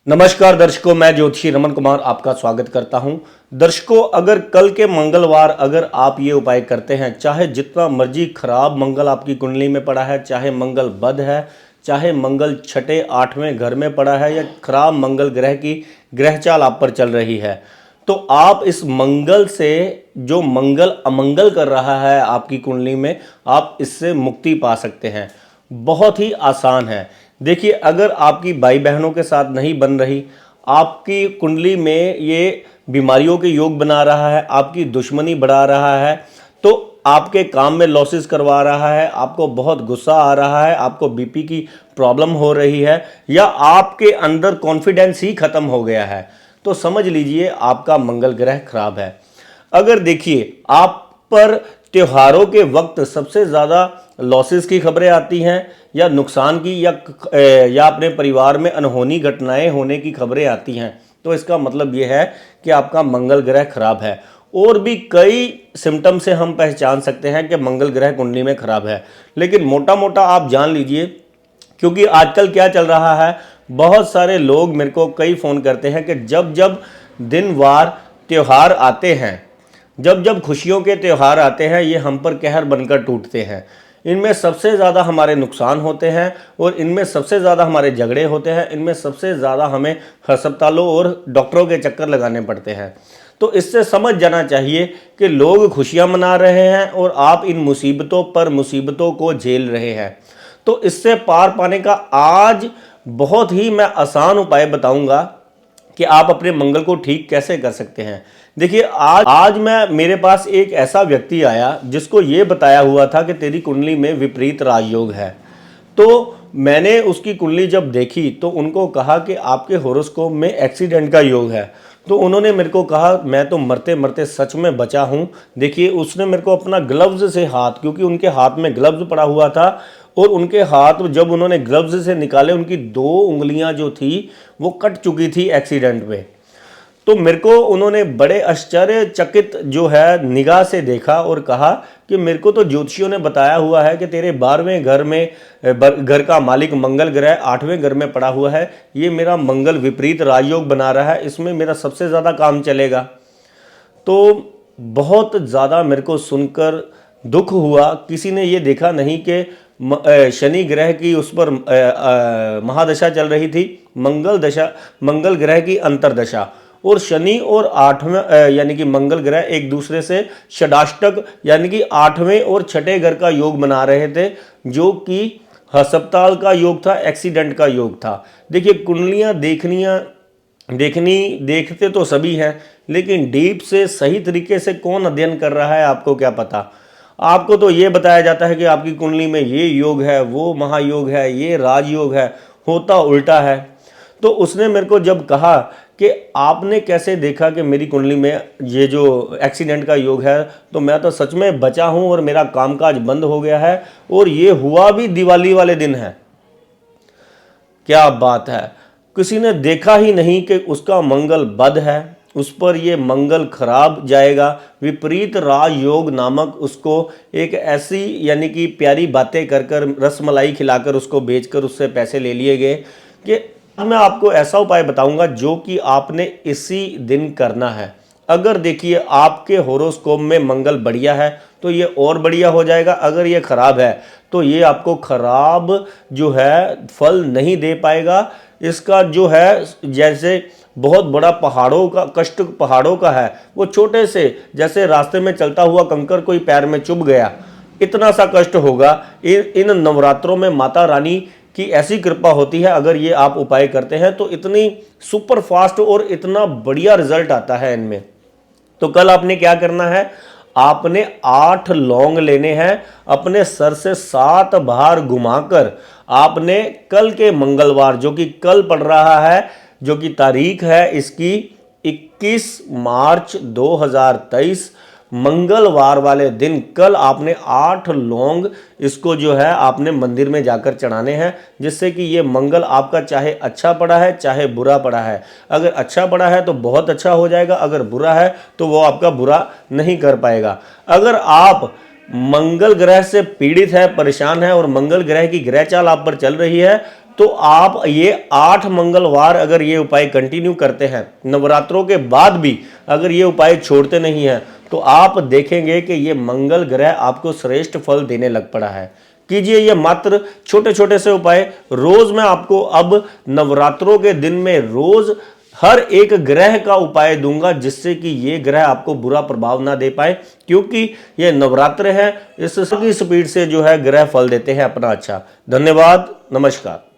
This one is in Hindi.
नमस्कार दर्शकों, मैं ज्योतिषी रमन कुमार आपका स्वागत करता हूं। दर्शकों, अगर कल के मंगलवार अगर आप ये उपाय करते हैं, चाहे जितना मर्जी खराब मंगल आपकी कुंडली में पड़ा है, चाहे मंगल बद है, चाहे मंगल छठे आठवें घर में पड़ा है या खराब मंगल ग्रह की ग्रह चाल आप पर चल रही है, तो आप इस मंगल से जो मंगल अमंगल कर रहा है आपकी कुंडली में, आप इससे मुक्ति पा सकते हैं। बहुत ही आसान है। देखिए, अगर आपकी भाई बहनों के साथ नहीं बन रही, आपकी कुंडली में ये बीमारियों के योग बना रहा है, आपकी दुश्मनी बढ़ा रहा है, तो आपके काम में लॉसेस करवा रहा है, आपको बहुत गुस्सा आ रहा है, आपको बीपी की प्रॉब्लम हो रही है, या आपके अंदर कॉन्फिडेंस ही खत्म हो गया है, तो समझ लीजिए आपका मंगल ग्रह खराब है। अगर देखिए, आप पर त्योहारों के वक्त सबसे ज़्यादा लॉसेस की खबरें आती हैं या नुकसान की या अपने परिवार में अनहोनी घटनाएं होने की खबरें आती हैं, तो इसका मतलब यह है कि आपका मंगल ग्रह खराब है। और भी कई सिम्टम से हम पहचान सकते हैं कि मंगल ग्रह कुंडली में खराब है, लेकिन मोटा मोटा आप जान लीजिए, क्योंकि आजकल क्या चल रहा है, बहुत सारे लोग मेरे को कई फ़ोन करते हैं कि जब जब दिन वार त्यौहार आते हैं, जब जब खुशियों के त्यौहार आते हैं, ये हम पर कहर बनकर टूटते हैं। इनमें सबसे ज़्यादा हमारे नुकसान होते हैं और इनमें सबसे ज़्यादा हमारे झगड़े होते हैं, इनमें सबसे ज़्यादा हमें अस्पतालों और डॉक्टरों के चक्कर लगाने पड़ते हैं। तो इससे समझ जाना चाहिए कि लोग खुशियां मना रहे हैं और आप इन मुसीबतों पर मुसीबतों को झेल रहे हैं। तो इससे पार पाने का आज बहुत ही मैं आसान उपाय बताऊंगा कि आप अपने मंगल को ठीक कैसे कर सकते हैं। देखिए, आज मेरे पास एक ऐसा व्यक्ति आया जिसको ये बताया हुआ था कि तेरी कुंडली में विपरीत राजयोग है। तो मैंने उसकी कुंडली जब देखी तो उनको कहा कि आपके हॉरोस्कोप में एक्सीडेंट का योग है। तो उन्होंने मेरे को कहा, मैं तो मरते मरते सच में बचा हूँ। देखिए, उसने मेरे को अपना ग्लव्स से हाथ, क्योंकि उनके हाथ में ग्लव्स पड़ा हुआ था, और उनके हाथ जब उन्होंने ग्लव्स से निकाले, उनकी 2 उंगलियां जो थी वो कट चुकी थी एक्सीडेंट में। तो मेरे को उन्होंने बड़े आश्चर्यचकित जो है निगाह से देखा और कहा कि मेरे को तो ज्योतिषियों ने बताया हुआ है कि तेरे 12वें घर में घर का मालिक मंगल ग्रह 8वें घर में पड़ा हुआ है, ये मेरा मंगल विपरीत राजयोग बना रहा है, इसमें मेरा सबसे ज़्यादा काम चलेगा। तो बहुत ज़्यादा मेरे को सुनकर दुख हुआ। किसी ने ये देखा नहीं कि शनि ग्रह की उस पर महादशा चल रही थी, मंगल ग्रह की अंतरदशा, और शनि और 8वें यानी कि मंगल ग्रह एक दूसरे से षडाष्टक यानी कि 8वें और छठे घर का योग बना रहे थे, जो कि अस्पताल का योग था, एक्सीडेंट का योग था। देखिए, कुंडलियां देखते तो सभी हैं, लेकिन डीप से सही तरीके से कौन अध्ययन कर रहा है आपको क्या पता। आपको तो ये बताया जाता है कि आपकी कुंडली में ये योग है, वो महायोग है, ये राजयोग है, होता उल्टा है। तो उसने मेरे को जब कहा कि आपने कैसे देखा कि मेरी कुंडली में ये जो एक्सीडेंट का योग है, तो मैं तो सच में बचा हूँ और मेरा कामकाज बंद हो गया है, और ये हुआ भी दिवाली वाले दिन है। क्या बात है, किसी ने देखा ही नहीं कि उसका मंगल बद है, उस पर ये मंगल खराब जाएगा। विपरीत राजयोग नामक उसको एक ऐसी यानी कि प्यारी बातें कर कर, रसमलाई खिलाकर उसको बेचकर उससे पैसे ले लिए गए। कि मैं आपको ऐसा उपाय बताऊंगा जो कि आपने इसी दिन करना है। अगर देखिए, आपके हॉरोस्कोप में मंगल बढ़िया है तो ये और बढ़िया हो जाएगा, अगर ये खराब है तो ये आपको खराब जो है फल नहीं दे पाएगा। इसका जो है, जैसे बहुत बड़ा पहाड़ों का कष्ट पहाड़ों का है, वो छोटे से जैसे रास्ते में चलता हुआ कंकर कोई पैर में चुभ गया, इतना सा कष्ट होगा। इन नवरात्रों में माता रानी की ऐसी कृपा होती है, अगर ये आप उपाय करते हैं तो इतनी सुपर फास्ट और इतना बढ़िया रिजल्ट आता है इनमें। तो कल आपने क्या करना है, आपने 8 लौंग लेने हैं, अपने सर से 7 बार घुमाकर आपने कल के मंगलवार, जो कि कल पड़ रहा है, जो कि तारीख है इसकी 21 मार्च 2023, मंगलवार वाले दिन कल आपने 8 लौंग इसको जो है आपने मंदिर में जाकर चढ़ाने हैं, जिससे कि ये मंगल आपका चाहे अच्छा पड़ा है चाहे बुरा पड़ा है, अगर अच्छा पड़ा है तो बहुत अच्छा हो जाएगा, अगर बुरा है तो वो आपका बुरा नहीं कर पाएगा। अगर आप मंगल ग्रह से पीड़ित है, परेशान है और मंगल ग्रह की ग्रह चाल आप पर चल रही है, तो आप ये 8 मंगलवार अगर ये उपाय कंटिन्यू करते हैं, नवरात्रों के बाद भी अगर ये उपाय छोड़ते नहीं हैं, तो आप देखेंगे कि ये मंगल ग्रह आपको श्रेष्ठ फल देने लग पड़ा है। कीजिए ये मात्र छोटे छोटे से उपाय। रोज मैं आपको अब नवरात्रों के दिन में रोज हर एक ग्रह का उपाय दूंगा, जिससे कि ये ग्रह आपको बुरा प्रभाव ना दे पाए, क्योंकि ये नवरात्र है, इसकी स्पीड से जो है ग्रह फल देते हैं अपना अच्छा। धन्यवाद, नमस्कार।